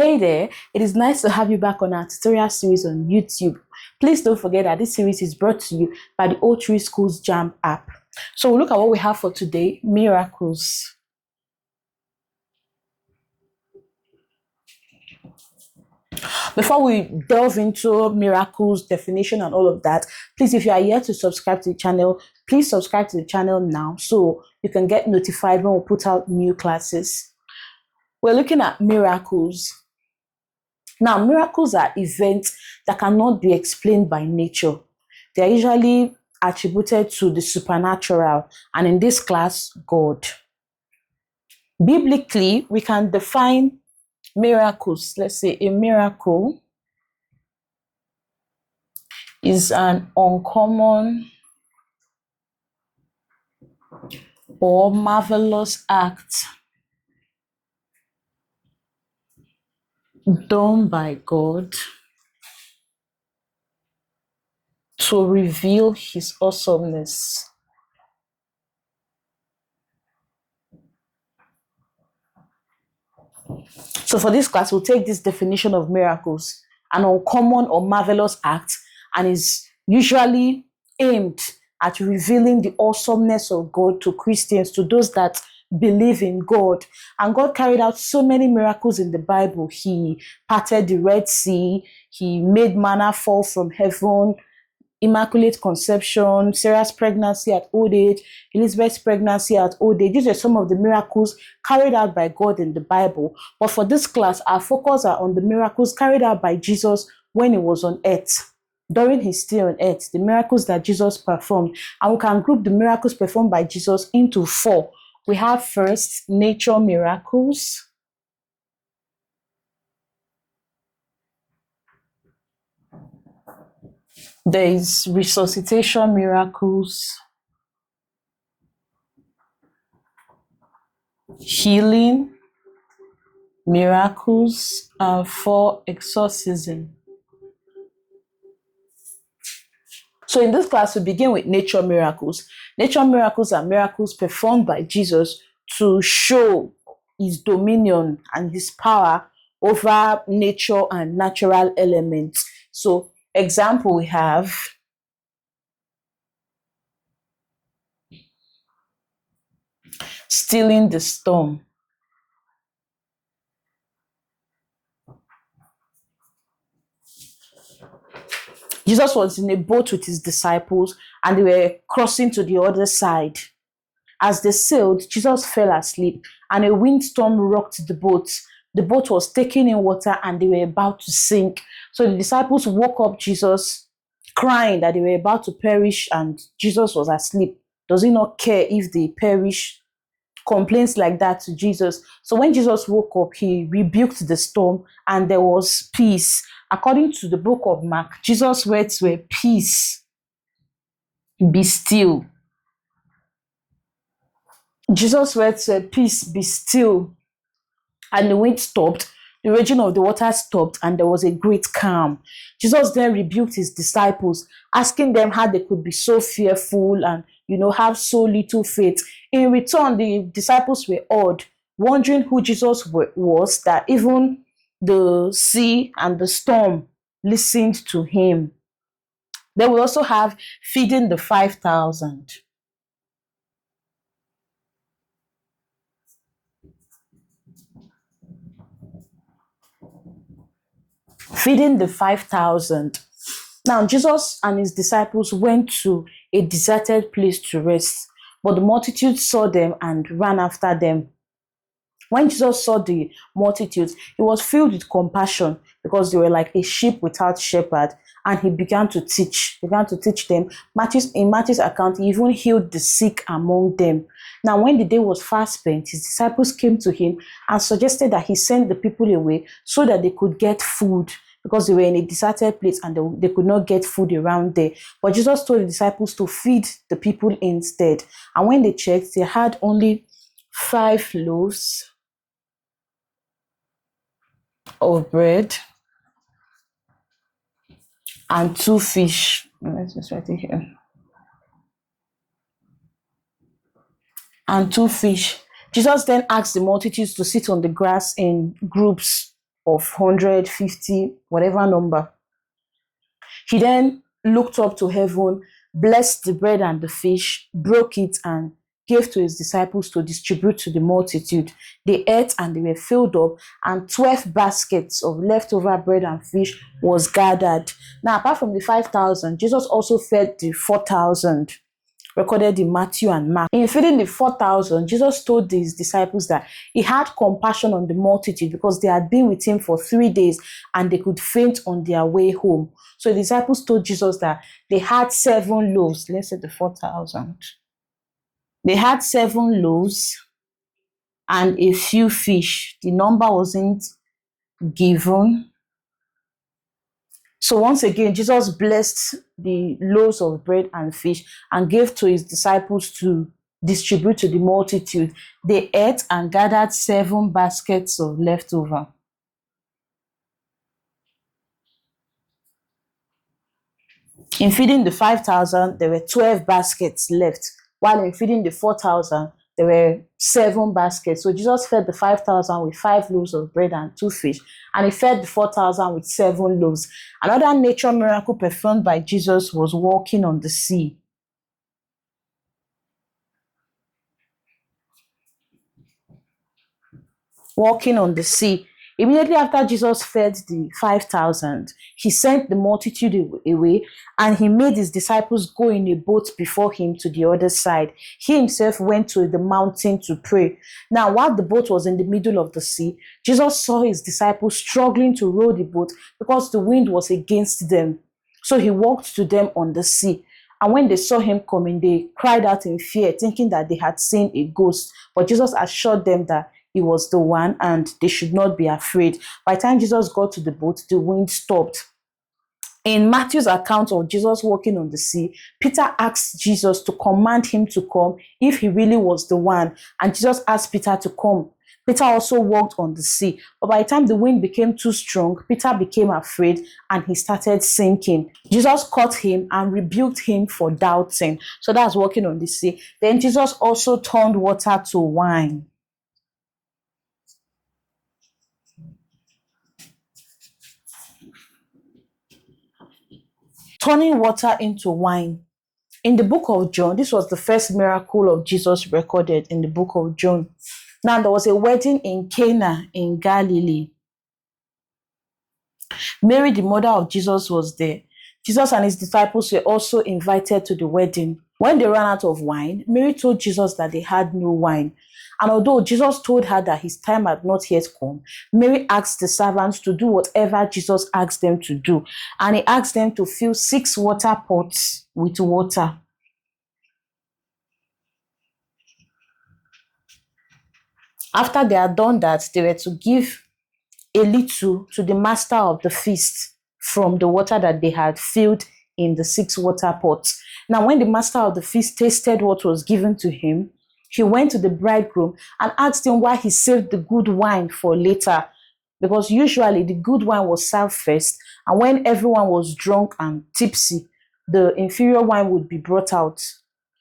Hey there, it is nice to have you back on our tutorial series on YouTube. Please don't forget that this series is brought to you by the O3 Schools Jamb app. So we'll look at what we have for today, miracles. Before we delve into miracles, definition and all of that, please, if you are yet to subscribe to the channel, please subscribe to the channel now so you can get notified when we put out new classes. We're looking at miracles. Now, miracles are events that cannot be explained by nature. They are usually attributed to the supernatural, and in this class, God. Biblically, we can define miracles. Let's say a miracle is an uncommon or marvelous act done by God to reveal his awesomeness. So for this class, we'll take this definition of miracles, an uncommon or marvelous act, and is usually aimed at revealing the awesomeness of God to Christians, to those that believe in God. And God carried out so many miracles in the Bible. He parted the Red Sea, he made manna fall from heaven, Immaculate Conception, Sarah's pregnancy at old age, Elizabeth's pregnancy at old age. These are some of the miracles carried out by God in the Bible. But for this class, our focus are on the miracles carried out by Jesus when he was on earth. During his stay on earth, the miracles that Jesus performed. And we can group the miracles performed by Jesus into 4. We have first, nature miracles. There is resuscitation miracles, healing miracles, and 4, exorcism. So in this class, we begin with nature miracles. Nature miracles are miracles performed by Jesus to show his dominion and his power over nature and natural elements. So example we have stilling the storm. Jesus was in a boat with his disciples and they were crossing to the other side. As they sailed, Jesus fell asleep and a windstorm rocked the boat. The boat was taking in water and they were about to sink. So the disciples woke up Jesus crying that they were about to perish and Jesus was asleep. Does he not care if they perish? Complaints like that to Jesus. So when Jesus woke up, he rebuked the storm and there was peace. According to the book of Mark, Jesus' words were, "Peace, be still." Jesus' words were, "Peace, be still." And the wind stopped, the raging of the water stopped, and there was a great calm. Jesus then rebuked his disciples, asking them how they could be so fearful and, have so little faith. In return, the disciples were awed, wondering who Jesus was, that even the sea and the storm listened to him. Then we also have feeding the 5,000. Feeding the 5,000. Now, Jesus and his disciples went to a deserted place to rest, but the multitude saw them and ran after them. When Jesus saw the multitudes, he was filled with compassion because they were like a sheep without shepherd, and he began to teach them. In Matthew's account, he even healed the sick among them. Now, when the day was fast spent, his disciples came to him and suggested that he send the people away so that they could get food, because they were in a deserted place and they could not get food around there. But Jesus told the disciples to feed the people instead. And when they checked, they had only 5 loaves of bread and 2 fish. Let's just write it here. And 2 fish. Jesus then asked the multitudes to sit on the grass in groups. of 150, whatever number. He then looked up to heaven, blessed the bread and the fish, broke it, and gave to his disciples to distribute to the multitude. They ate and they were filled up, and 12 baskets of leftover bread and fish was gathered. Now, apart from the 5,000, Jesus also fed the 4,000, recorded in Matthew and Mark. In feeding the 4,000, Jesus told his disciples that he had compassion on the multitude because they had been with him for 3 days and they could faint on their way home. So the disciples told Jesus that they had 7 loaves. Let's say the 4,000. They had 7 loaves and a few fish. The number wasn't given. So once again, Jesus blessed the loaves of bread and fish and gave to his disciples to distribute to the multitude. They ate and gathered 7 baskets of leftover. In feeding the 5,000, there were 12 baskets left, while in feeding the 4,000, there were 7 baskets. So Jesus fed the 5,000 with 5 loaves of bread and 2 fish, and he fed the 4,000 with 7 loaves. Another nature miracle performed by Jesus was walking on the sea. Walking on the sea. Immediately after Jesus fed the 5,000, he sent the multitude away, and he made his disciples go in a boat before him to the other side. He himself went to the mountain to pray. Now, while the boat was in the middle of the sea, Jesus saw his disciples struggling to row the boat because the wind was against them. So he walked to them on the sea. And when they saw him coming, they cried out in fear, thinking that they had seen a ghost. But Jesus assured them that he was the one and they should not be afraid. By the time Jesus got to the boat, the wind stopped. In Matthew's account of Jesus walking on the sea, Peter asked Jesus to command him to come if he really was the one. And Jesus asked Peter to come. Peter also walked on the sea. But by the time the wind became too strong, Peter became afraid and he started sinking. Jesus caught him and rebuked him for doubting. So that's walking on the sea. Then Jesus also turned water to wine. Turning water into wine. In the book of John, this was the first miracle of Jesus recorded in the book of John. Now, there was a wedding in Cana in Galilee. Mary, the mother of Jesus, was there. Jesus and his disciples were also invited to the wedding. When they ran out of wine, Mary told Jesus that they had no wine. And although Jesus told her that his time had not yet come, Mary asked the servants to do whatever Jesus asked them to do. And he asked them to fill 6 water pots with water. After they had done that, they were to give a little to the master of the feast from the water that they had filled in the 6 water pots. Now, when the master of the feast tasted what was given to him, he went to the bridegroom and asked him why he saved the good wine for later. Because usually the good wine was served first, and when everyone was drunk and tipsy, the inferior wine would be brought out.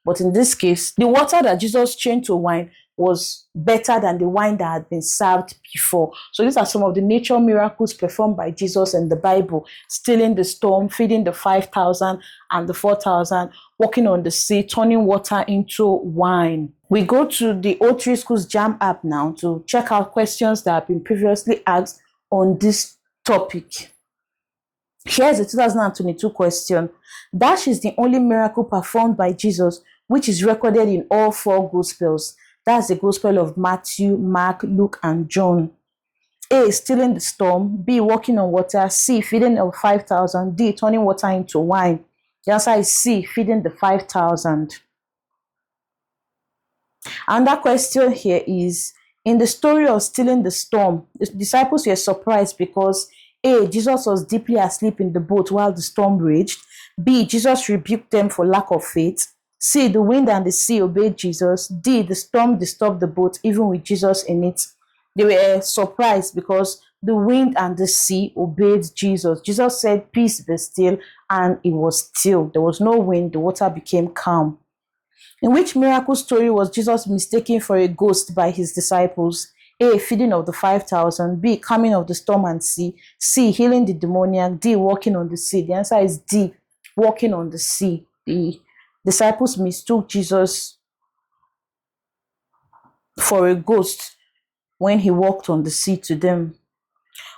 But in this case, the water that Jesus changed to wine was better than the wine that had been served before. So these are some of the nature miracles performed by Jesus in the Bible: stilling the storm, feeding the 5,000 and the 4,000, walking on the sea, turning water into wine. We go to the O3 Schools Jamb app now to check out questions that have been previously asked on this topic. Here's a 2022 question. Dash is the only miracle performed by Jesus which is recorded in all 4 Gospels. That's the Gospel of Matthew, Mark, Luke, and John. A, stilling the storm. B, walking on water. C, feeding of 5,000. D, turning water into wine. The answer is C, feeding the 5,000. Another question here is, in the story of stilling the storm, the disciples were surprised because A, Jesus was deeply asleep in the boat while the storm raged. B, Jesus rebuked them for lack of faith. C, the wind and the sea obeyed Jesus. D, the storm disturbed the boat even with Jesus in it. They were surprised because the wind and the sea obeyed Jesus. Jesus said, "Peace, be still," and it was still. There was no wind. The water became calm. In which miracle story was Jesus mistaken for a ghost by his disciples? A, feeding of the 5,000. B, calming of the storm and sea. C, healing the demoniac. D, walking on the sea. The answer is D, walking on the sea. The disciples mistook Jesus for a ghost when he walked on the sea to them.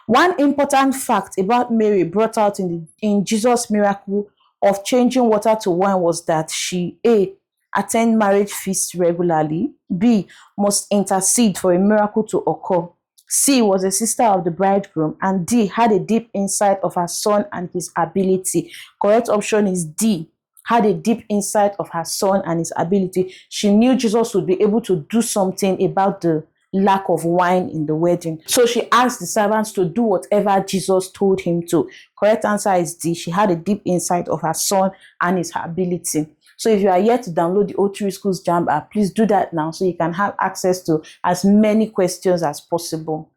One important fact about Mary brought out in Jesus' miracle of changing water to wine was that she A, attend marriage feasts regularly. B, must intercede for a miracle to occur. C, was a sister of the bridegroom. And D, had a deep insight of her son and his ability. Correct option is D, had a deep insight of her son and his ability. She knew Jesus would be able to do something about the lack of wine in the wedding. So she asked the servants to do whatever Jesus told him to. Correct answer is D. She had a deep insight of her son and his ability. So if you are yet to download the O3 Schools Jamb app, please do that now so you can have access to as many questions as possible.